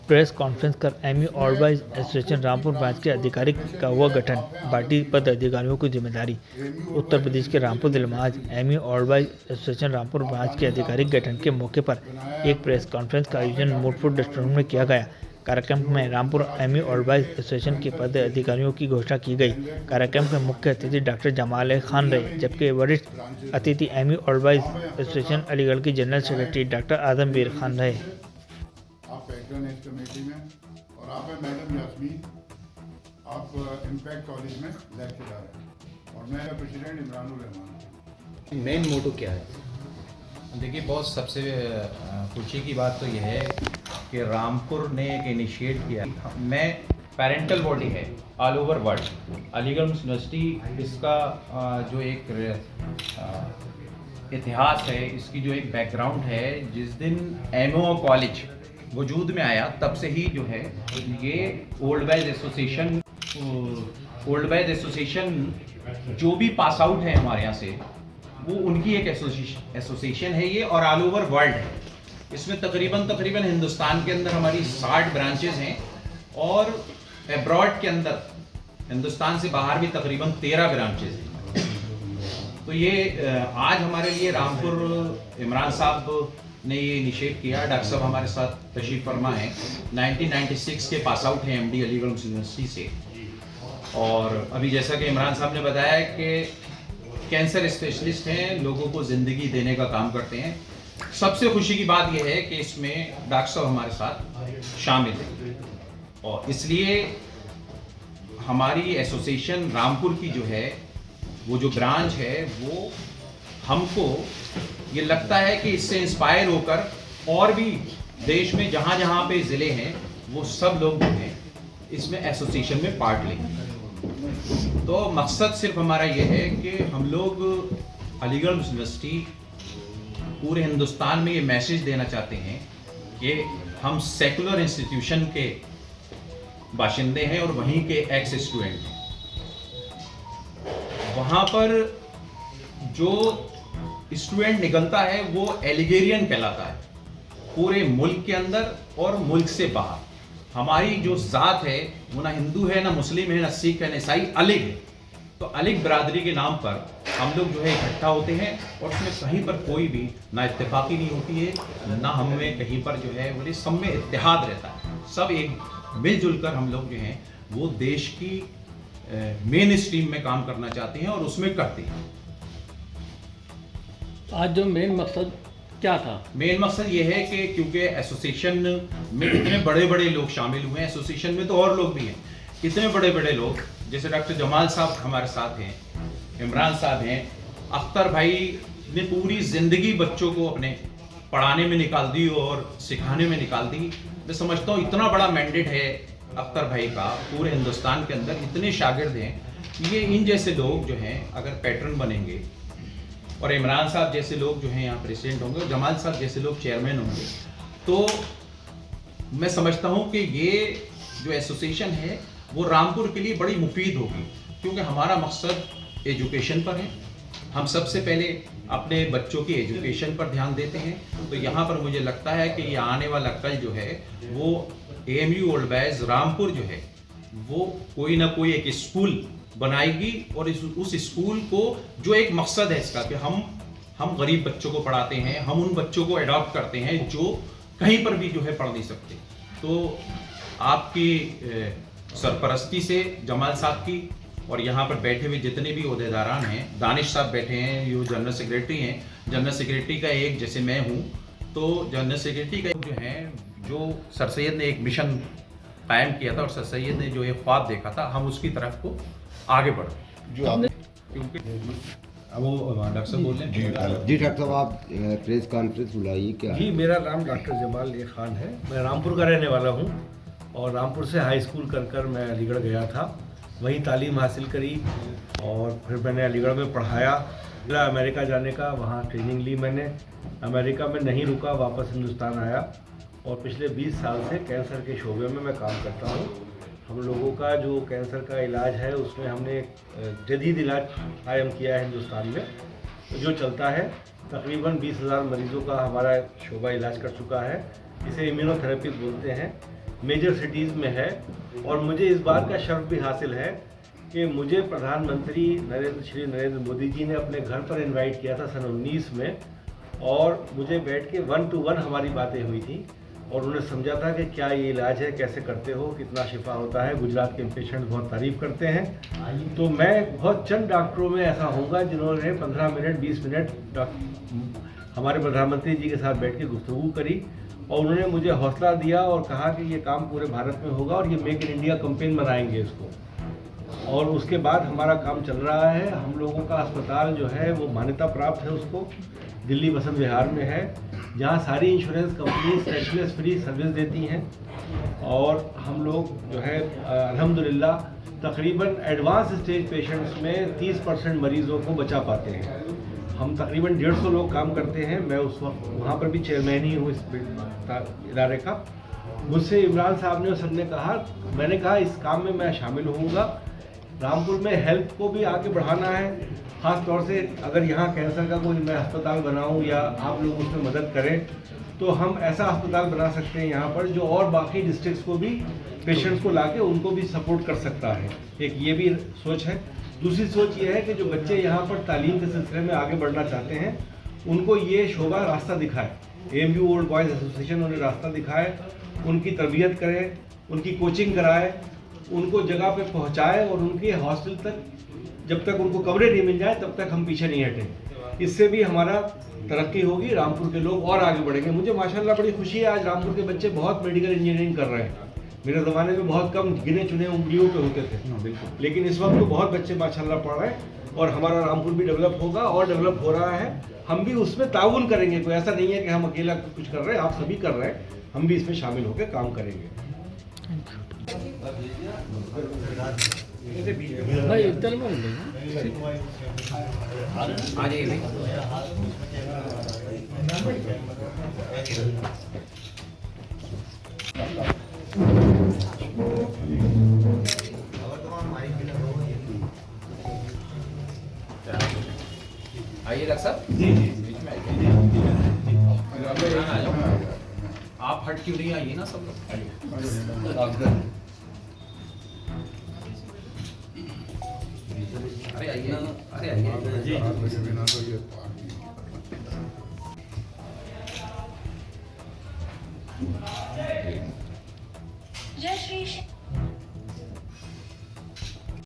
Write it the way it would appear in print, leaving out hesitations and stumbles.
Press conference कर Amy ऑलराइज association Rampur branch के आधिकारिक का हुआ गठन, पार्टी पद अधिकारियों की जिम्मेदारी। उत्तर प्रदेश के रामपुर जिले में आज एमी ऑलराइज एसोसिएशन रामपुर ब्रांच के आधिकारिक गठन के मौके पर एक प्रेस कॉन्फ्रेंस का आयोजन मूडफुड रेस्टोरेंट में किया गया। कार्यक्रम में रामपुर एमी ऑलराइज एसोसिएशन के पद अधिकारियों की घोषणा की गई। कार्यक्रम के मुख्य अतिथि डॉक्टर जमाल खान रहे, जबकि वरिष्ठ अतिथि एमी ऑलराइज एसोसिएशन अलीगढ़ की जनरल सेक्रेटरी डॉक्टर आजमवीर खान रहे। आप पैटर्न है इस कमेटी में और आप है मैडम यास्मीन, आप इम्पैक्ट कॉलेज में लेक्चरर हैं और मैं president Imranul Rahman. Main motto क्या है? देखिए, बहुत सबसे खुशी की बात तो यह है कि रामपुर ने एक इनिशिएट किया। मैं पेरेंटल बॉडी है all over world, Aligarh university इसका जो एक इतिहास है, इसकी जो एक बैकग्राउंड है, जिस दिन एमओ कॉलेज वजूद में आया तब से ही जो है ये ओल्ड बॉयज़ एसोसिएशन जो भी पास आउट है हमारे यहाँ से, वो उनकी एक एसोसिएशन है ये, और ऑल ओवर वर्ल्ड है। इसमें तकरीबन हिंदुस्तान के अंदर हमारी 60 ब्रांचेज हैं और अब्रॉड के अंदर हिंदुस्तान से बाहर भी तकरीबन 13 ब्रांचेज हैं। तो ये आज हमारे लिए रामपुर इमरान साहब ने ये इनिशिएट किया। डॉक्टर साहब हमारे साथ तशरीफ फरमा है, 1996 के पास आउट हैं एमडी अलीगढ़ यूनिवर्सिटी से। और अभी जैसा कि इमरान साहब ने बताया कि कैंसर स्पेशलिस्ट हैं, लोगों को ज़िंदगी देने का काम करते हैं। सबसे खुशी की बात यह है कि इसमें डॉक्टर साहब हमारे साथ शामिल हैं और इसलिए हमारी एसोसिएशन रामपुर की जो है वो जो ब्रांच है, वो हमको ये लगता है कि इससे इंस्पायर होकर और भी देश में जहाँ जहाँ पे ज़िले हैं वो सब लोग जो हैं इसमें एसोसिएशन में पार्ट लेंगे। तो मकसद सिर्फ हमारा ये है कि हम लोग अलीगढ़ यूनिवर्सिटी पूरे हिंदुस्तान में ये मैसेज देना चाहते हैं कि हम सेकुलर इंस्टीट्यूशन के बाशिंदे हैं और वहीं के एक्स स्टूडेंट हैं। वहाँ पर जो स्टूडेंट निकलता है वो एलिगेरियन कहलाता है पूरे मुल्क के अंदर और मुल्क से बाहर। हमारी जो ज़ात है वो ना हिंदू है, ना मुस्लिम है, ना सिख है, ना ईसाई, अलिग है। तो अलिग बरादरी के नाम पर हम लोग जो है इकट्ठा होते हैं और उसमें कहीं पर कोई भी ना इत्तेफाकी नहीं होती है, ना हमें कहीं पर जो है बोले सब में इत्तेहाद रहता है। सब एक मिलजुल कर हम लोग जो हैं वो देश की मेन स्ट्रीम में काम करना चाहते हैं और उसमें करते हैं। आज जो मेन मकसद क्या था? मेन मकसद ये है कि क्योंकि एसोसिएशन में इतने बड़े बड़े लोग शामिल हुए हैं, एसोसिएशन में तो और लोग भी हैं, इतने बड़े बड़े लोग जैसे डॉक्टर जमाल साहब हमारे साथ हैं, इमरान साहब हैं, अख्तर भाई ने पूरी ज़िंदगी बच्चों को अपने पढ़ाने में निकाल दी और सिखाने में निकाल दी। मैं समझता हूँ इतना बड़ा मैंडेट है अख्तर भाई का पूरे हिंदुस्तान के अंदर, इतने शागिर्द हैं। ये इन जैसे लोग जो हैं अगर पैटर्न बनेंगे और इमरान साहब जैसे लोग जो हैं यहाँ प्रेसिडेंट होंगे और जमाल साहब जैसे लोग चेयरमैन होंगे, तो मैं समझता हूँ कि ये जो एसोसिएशन है वो रामपुर के लिए बड़ी मुफीद होगी, क्योंकि हमारा मकसद एजुकेशन पर है। हम सबसे पहले अपने बच्चों की एजुकेशन पर ध्यान देते हैं। तो यहाँ पर मुझे लगता है कि ये आने वाला कल जो है वो एएमयू ओल्ड बॉयज़ रामपुर जो है वो कोई ना कोई एक स्कूल बनाएगी और उस स्कूल को जो एक मकसद है इसका कि हम गरीब बच्चों को पढ़ाते हैं, हम उन बच्चों को अडॉप्ट करते हैं जो कहीं पर भी जो है पढ़ नहीं सकते। तो आपकी सरपरस्ती से जमाल साहब की और यहाँ पर बैठे हुए जितने भी ओहदेदारान हैं, दानिश साहब बैठे हैं, ये जनरल सेक्रेटरी हैं, जनरल सेक्रेटरी का एक जैसे मैं हूँ, तो जनरल सेक्रेटरी का जो हैं जो सर सैयद ने एक मिशन कायम किया था और सर सैयद ने जो एक ख्वाब देखा था, हम उसकी तरफ को आगे बढ़े। जो आप क्योंकि वो डॉक्टर साहब बोल रहे हैं। जी डॉक्टर साहब, आप प्रेस कॉन्फ्रेंस बुलाई क्या? जी, मेरा नाम डॉक्टर जमाल खान है। मैं रामपुर का रहने वाला हूँ और रामपुर से हाई स्कूल कर मैं अलीगढ़ गया था, वहीं तालीम हासिल करी और फिर मैंने अलीगढ़ में पढ़ाया। फिर अमेरिका जाने का वहाँ ट्रेनिंग ली मैंने। अमेरिका में नहीं रुका, वापस हिंदुस्तान आया और पिछले 20 साल से कैंसर के शोबे में मैं काम करता हूँ। हम लोगों का जो कैंसर का इलाज है उसमें हमने जदीद इलाज कायम किया है हिंदुस्तान में, तो जो चलता है। तकरीबन 20,000 मरीज़ों का हमारा शोबा इलाज कर चुका है। इसे इम्यूनोथेरेपी बोलते हैं। मेजर सिटीज़ में है। और मुझे इस बार का शर्फ भी हासिल है कि मुझे प्रधानमंत्री श्री नरेंद्र मोदी जी ने अपने घर पर इनवाइट किया था सन 19 में, और मुझे बैठ के 1 to 1 हमारी बातें हुई थी और उन्होंने समझा था कि क्या ये इलाज है, कैसे करते हो, कितना शिफा होता है। गुजरात के पेशेंट बहुत तारीफ़ करते हैं। तो मैं बहुत चंद डॉक्टरों में ऐसा होऊंगा जिन्होंने 15 मिनट 20 मिनट हमारे प्रधानमंत्री जी के साथ बैठ के गुफ्तगू करी, और उन्होंने मुझे हौसला दिया और कहा कि ये काम पूरे भारत में होगा और ये मेक इन इंडिया कैंपेन बनाएंगे इसको। और उसके बाद हमारा काम चल रहा है। हम लोगों का अस्पताल जो है वो मान्यता प्राप्त है, उसको दिल्ली बसंत विहार में है, जहाँ सारी insurance company cashless free service देती हैं। और हम लोग जो है अल्हम्दुलिल्लाह तकरीबन एडवांस स्टेज पेशेंट्स में 30% मरीज़ों को बचा पाते हैं। हम तकरीबन 150 लोग काम करते हैं। मैं उस वक्त वहाँ पर भी चेयरमैन ही हूँ इस इदारे का। मुझसे इमरान साहब ने और सबने कहा, मैंने कहा इस काम में मैं शामिल होऊंगा। रामपुर में हेल्थ को भी आगे बढ़ाना है, ख़ास तौर से अगर यहाँ कैंसर का कोई मैं अस्पताल बनाऊँ या आप लोग उसमें मदद करें तो हम ऐसा अस्पताल बना सकते हैं यहाँ पर जो और बाकी डिस्ट्रिक्ट्स को भी पेशेंट्स को लाके उनको भी सपोर्ट कर सकता है। एक ये भी सोच है। दूसरी सोच ये है कि जो बच्चे यहाँ पर तालीम के सिलसिले में आगे बढ़ना चाहते हैं उनको ये शोभा रास्ता दिखाए। AMU ओल्ड बॉयज़ एसोसिएशन उन्हें रास्ता दिखाए, उनकी तरबियत करे, उनकी कोचिंग कराए, उनको जगह पे पहुँचाए और उनके हॉस्टल तक जब तक उनको कवरेज नहीं मिल जाए तब तक हम पीछे नहीं हटें। इससे भी हमारा तरक्की होगी, रामपुर के लोग और आगे बढ़ेंगे। मुझे माशाल्लाह बड़ी खुशी है, आज रामपुर के बच्चे बहुत मेडिकल इंजीनियरिंग कर रहे हैं। मेरे ज़माने में बहुत कम गिने चुने उंगलियों पे होते थे, लेकिन इस वक्त तो बहुत बच्चे माशाल्लाह पढ़ रहे हैं और हमारा रामपुर भी डेवलप होगा और डेवलप हो रहा है। हम भी उसमें ताउन करेंगे। कोई ऐसा नहीं है कि हम अकेला कुछ कर रहे हैं, आप सभी कर रहे हैं, हम भी इसमें शामिल होकर काम करेंगे। भाई इधर में आ जाइए भाई। आइए डॉक्टर साहब। बीच में आइए। आ जाओ। आप हट क्यों नहीं आइए ना सब लोग। अरे आइए, अरे आइए। जी।